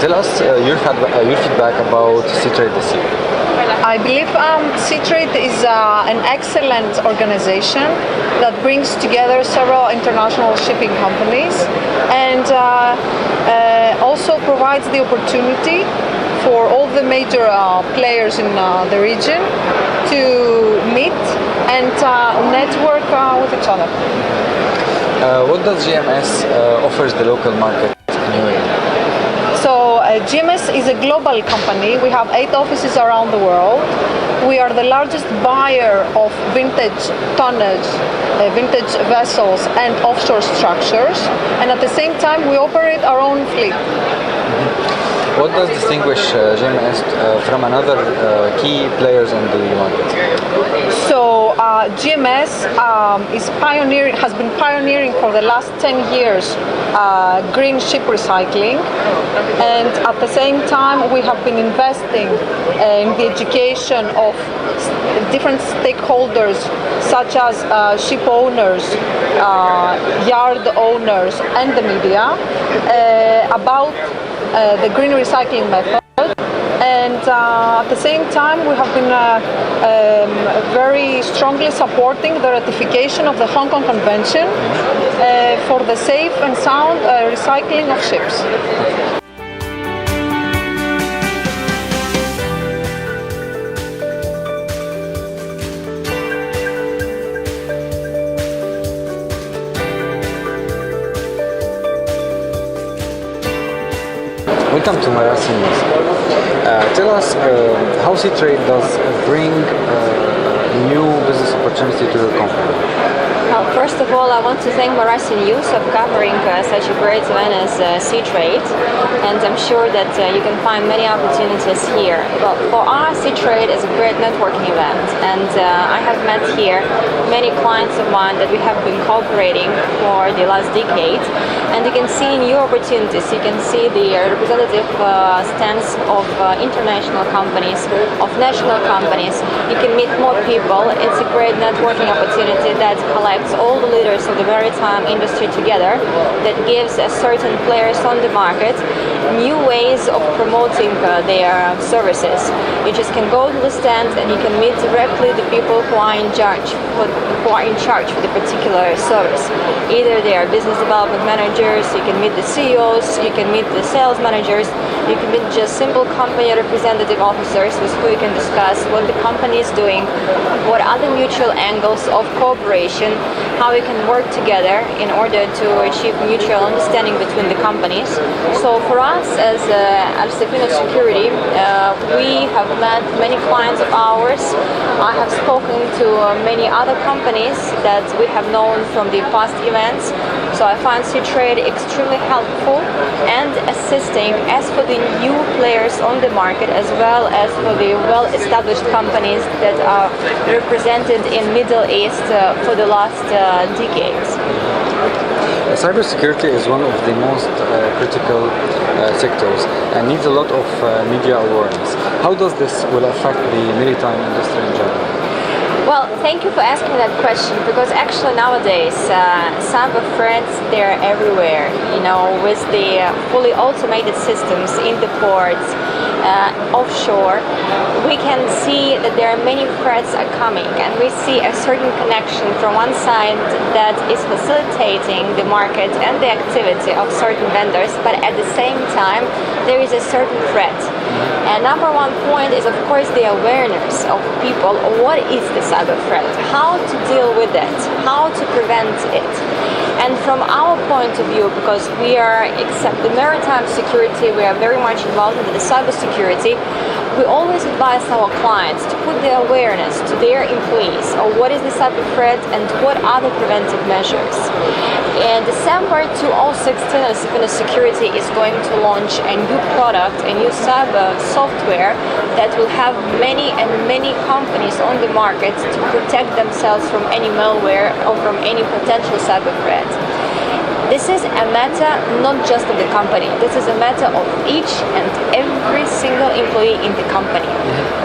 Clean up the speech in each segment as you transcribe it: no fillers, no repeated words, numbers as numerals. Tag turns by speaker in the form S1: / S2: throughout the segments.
S1: Tell us your feedback about Seatrade this year.
S2: I believe Seatrade is an excellent organization that brings together several international shipping companies and also provides the opportunity for all the major players in the region to meet and network with each other.
S1: What does GMS offers the local market in UAE?
S2: So GMS is a global company. We have 8 offices around the world. We are the largest buyer of vintage tonnage, vintage vessels and offshore structures. And at the same time, we operate our own fleet.
S1: What does distinguish GMS from another key players in the market?
S2: So GMS has been pioneering for the last 10 years green ship recycling, and at the same time we have been investing in the education of different stakeholders such as ship owners, yard owners and the media about the green recycling method. And at the same time, we have been very strongly supporting the ratification of the Hong Kong Convention for the safe and sound recycling of ships.
S1: Welcome to Marassi News. Tell us how Seatrade does bring new business opportunity to your company.
S3: First of all, I want to thank Marassi News of covering such a great event as Seatrade, and I'm sure that you can find many opportunities here. Well, for us, Seatrade is a great networking event, and I have met here many clients of mine that we have been cooperating for the last decade, and you can see new opportunities. You can see the representative stands of international companies, of national companies. You can meet more people. It's a great networking opportunity that collects all the leaders of the maritime industry together, that gives certain players on the market new ways of promoting their services. You just can go to the stand and you can meet directly the people who are in charge for the particular service. Either they are business development managers, you can meet the CEOs, you can meet the sales managers, you can meet just simple company representative officers with who you can discuss what the company is doing, what are the mutual angles of cooperation, how we can work together in order to achieve mutual understanding between the companies. So for us as Al Safina Security, we have met many clients of ours. I have spoken to many other companies that we have known from the past events. So I find Seatrade extremely helpful and assisting as for the new players on the market as well as for the well-established companies that are represented in Middle East for the last decades.
S1: Cybersecurity is one of the most critical sectors and needs a lot of media awareness. How does this will affect the maritime industry in general?
S3: Well, thank you for asking that question, because actually nowadays cyber threats, they're everywhere. You know, with the fully automated systems in the ports, offshore, we can see that there are many threats are coming, and we see a certain connection from one side that is facilitating the market and the activity of certain vendors, but at the same time there is a certain threat. And number one point is, of course, the awareness of people. What is the cyber threat? How to deal with it? How to prevent it? And from our point of view, because we are, except the maritime security, we are very much involved in the cyber security, we always advise our clients to put the awareness to their employees of what is the cyber threat and what are the preventive measures. In December 2016, Safina Security is going to launch a new product, a new cyber software that will have many and many companies on the market to protect themselves from any malware or from any potential cyber threat. This is a matter not just of the company, this is a matter of each and every single employee in the company.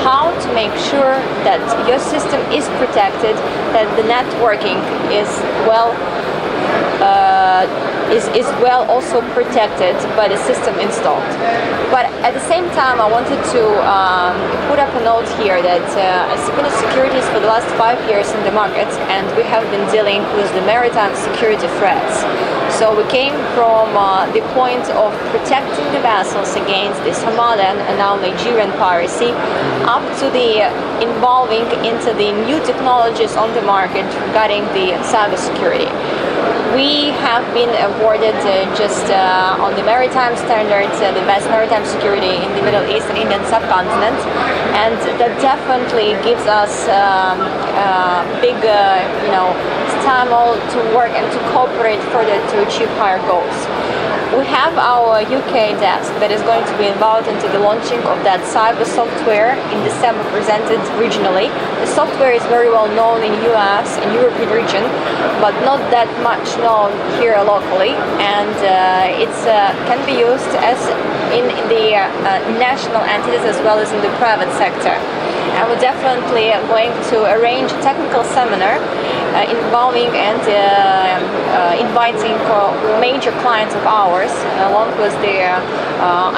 S3: How to make sure that your system is protected, that the networking is well is well also protected by the system installed. But at the same time, I wanted to put up a note here that Seatrade Securities for the last 5 years in the market, and we have been dealing with the maritime security threats. So we came from the point of protecting the vessels against the Somalian and now Nigerian piracy, up to the involving into the new technologies on the market regarding the cybersecurity. We have been awarded just on the maritime standards, the best maritime security in the Middle East and Indian subcontinent, and that definitely gives us big, stimul to work and to cooperate further to achieve higher goals. We have our UK desk that is going to be involved into the launching of that cyber software in December, presented regionally. The software is very well known in US and European region, but not that much known here locally, and it can be used as in the national entities as well as in the private sector. And we're definitely going to arrange a technical seminar involving and inviting major clients of ours along with their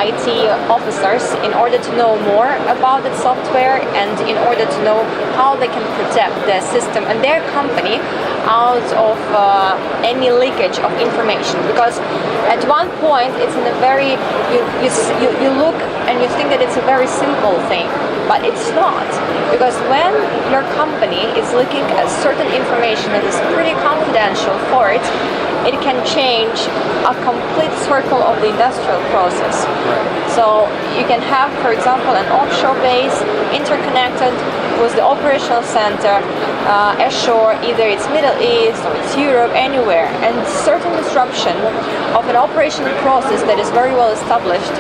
S3: IT officers in order to know more about the software and in order to know how they can protect their system and their company out of any leakage of information. Because at one point it's in a very, you look and you think that it's a very simple thing, but it's not. Because when your company is looking at certain information that is pretty confidential for it, it can change a complete circle of the industrial process. So you can have, for example, an offshore base interconnected with the operational center ashore, either it's Middle East or it's Europe, anywhere, and certain disruption of an operational process that is very well established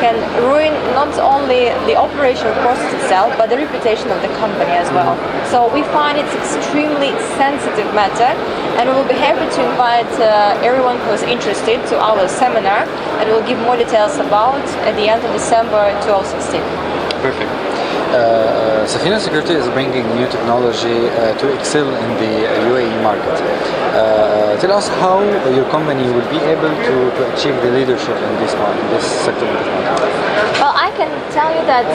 S3: can ruin not only the operational process itself, but the reputation of the company as well. So we find it's extremely sensitive matter, and we will be happy to invite everyone who is interested to our seminar, and we'll give more details about at the end of December 2016.
S1: Perfect. Seatrade Security is bringing new technology to excel in the UAE market. Tell us how your company will be able to achieve the leadership in this sector.
S3: Well, I can tell you that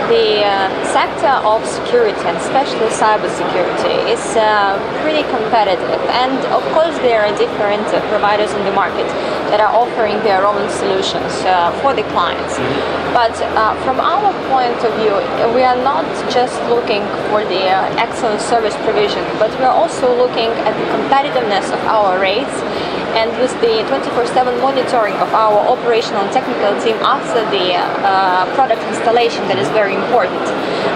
S3: the sector of security, and especially cybersecurity, is pretty competitive. And of course, there are different providers in the market that are offering their own solutions for the clients. But from our point of view, we are not just looking for the excellent service provision, but we are also looking at the competitiveness of our rates, and with the 24/7 monitoring of our operational and technical team after the product installation, that is very important.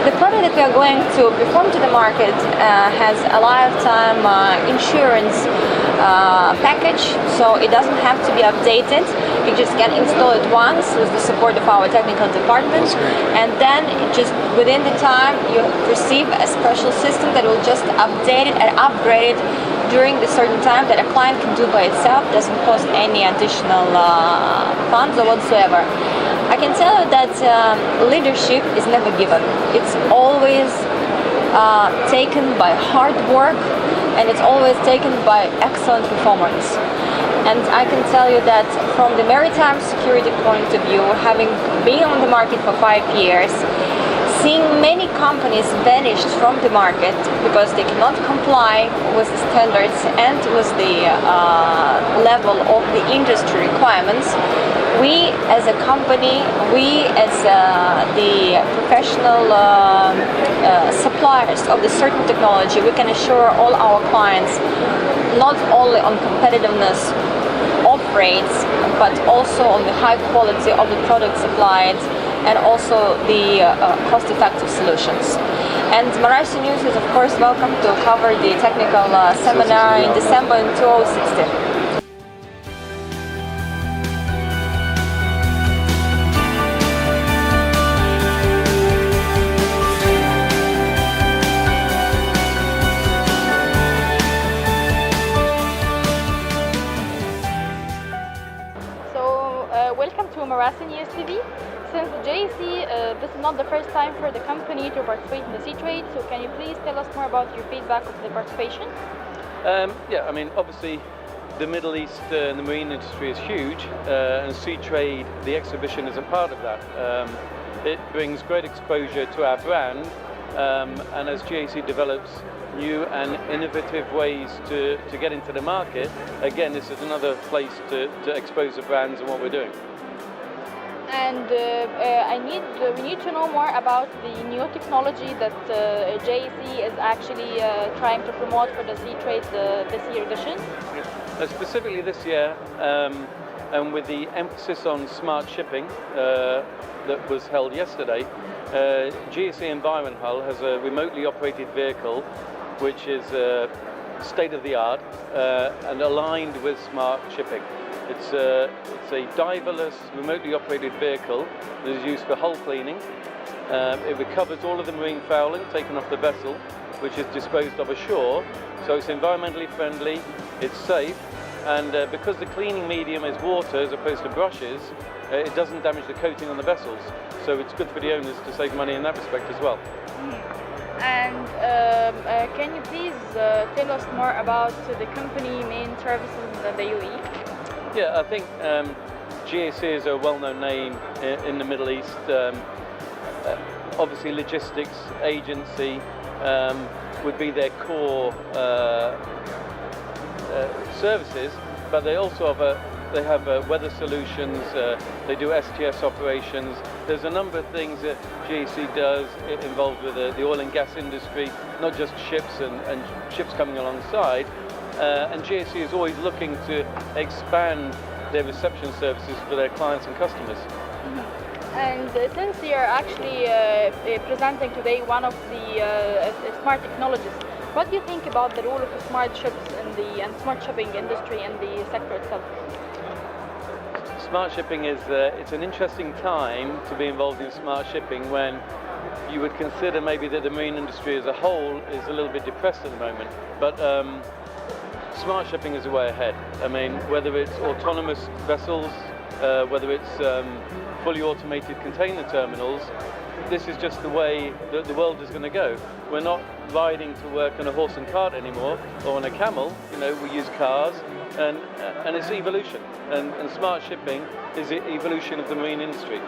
S3: The product that we are going to perform to the market has a lifetime insurance package, so it doesn't have to be updated. You just can install it once with the support of our technical department, and then just within the time you receive a special system that will just update it and upgrade it during the certain time that a client can do by itself. Doesn't cost any additional funds or whatsoever. I can tell you that leadership is never given. It's always taken by hard work, and it's always taken by excellent performance. And I can tell you that from the maritime security point of view, having been on the market for 5 years, seeing many companies vanished from the market because they cannot comply with the standards and with the level of the industry requirements, we as a company, we as the professional suppliers of the certain technology, we can assure all our clients not only on competitiveness of rates, but also on the high quality of the product supplied, and also the cost-effective solutions. And Marathi News is of course welcome to cover the technical seminar in December in 2016.
S4: Welcome to Marathi News TV. Since JC, this is not the first time for the company to participate in the Seatrade, so can you please tell us more about your feedback of the participation?
S5: Yeah, I mean, obviously, the Middle East and the marine industry is huge, and Seatrade, the exhibition, is a part of that. It brings great exposure to our brand, and as GAC develops new and innovative ways to get into the market, again, this is another place to expose the brands and what we're doing.
S4: And we need to know more about the new technology that JAC is actually trying to promote for the Seatrade this year edition.
S5: Specifically this year, and with the emphasis on smart shipping that was held yesterday, GAC Environment Hull has a remotely operated vehicle which is state-of-the-art and aligned with smart shipping. It's a diverless, remotely operated vehicle that is used for hull cleaning. It recovers all of the marine fouling taken off the vessel, which is disposed of ashore. So it's environmentally friendly, it's safe, and because the cleaning medium is water as opposed to brushes, it doesn't damage the coating on the vessels. So it's good for the owners to save money in that respect as well.
S4: And can you please tell us more about the company main services in the UAE?
S5: Yeah, I think GAC is a well-known name in the Middle East. Obviously, logistics agency would be their core services, but they also have weather solutions. They do STS operations. There's a number of things that GAC does involved with the oil and gas industry, not just ships and ships coming alongside. And GAC is always looking to expand their reception services for their clients and customers.
S4: And since you're actually presenting today one of the smart technologies, what do you think about the role of smart ships and smart shipping industry and the sector itself?
S5: Smart shipping is it's an interesting time to be involved in smart shipping when you would consider maybe that the marine industry as a whole is a little bit depressed at the moment. But smart shipping is a way ahead. I mean, whether it's autonomous vessels, whether it's fully automated container terminals, this is just the way that the world is going to go. We're not riding to work on a horse and cart anymore, or on a camel. You know, we use cars, and it's evolution. And smart shipping is the evolution of the marine industry.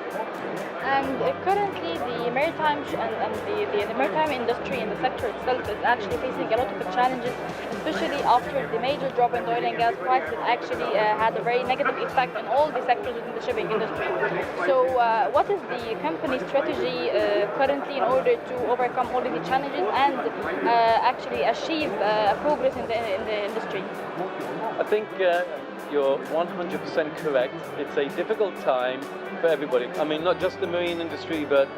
S4: And currently, the maritime the maritime industry and the sector itself is actually facing a lot of challenges, especially after the major drop in oil and gas prices actually had a very negative effect on all the sectors within the shipping industry. So, what is the company's strategy currently in order to overcome all of the challenges and actually achieve progress in the industry?
S5: I think you're 100% correct. It's a difficult time for everybody. I mean, not just the marine industry, but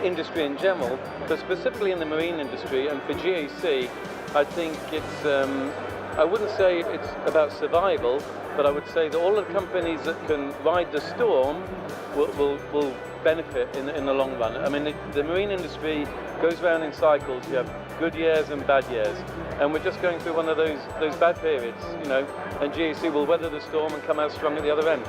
S5: industry in general. But specifically in the marine industry and for GAC, I think it's, I wouldn't say it's about survival, but I would say that all the companies that can ride the storm will benefit in the long run. I mean, the marine industry goes around in cycles. You have good years and bad years. And we're just going through one of those bad periods, you know, and GAC will weather the storm and come out strong at the other end.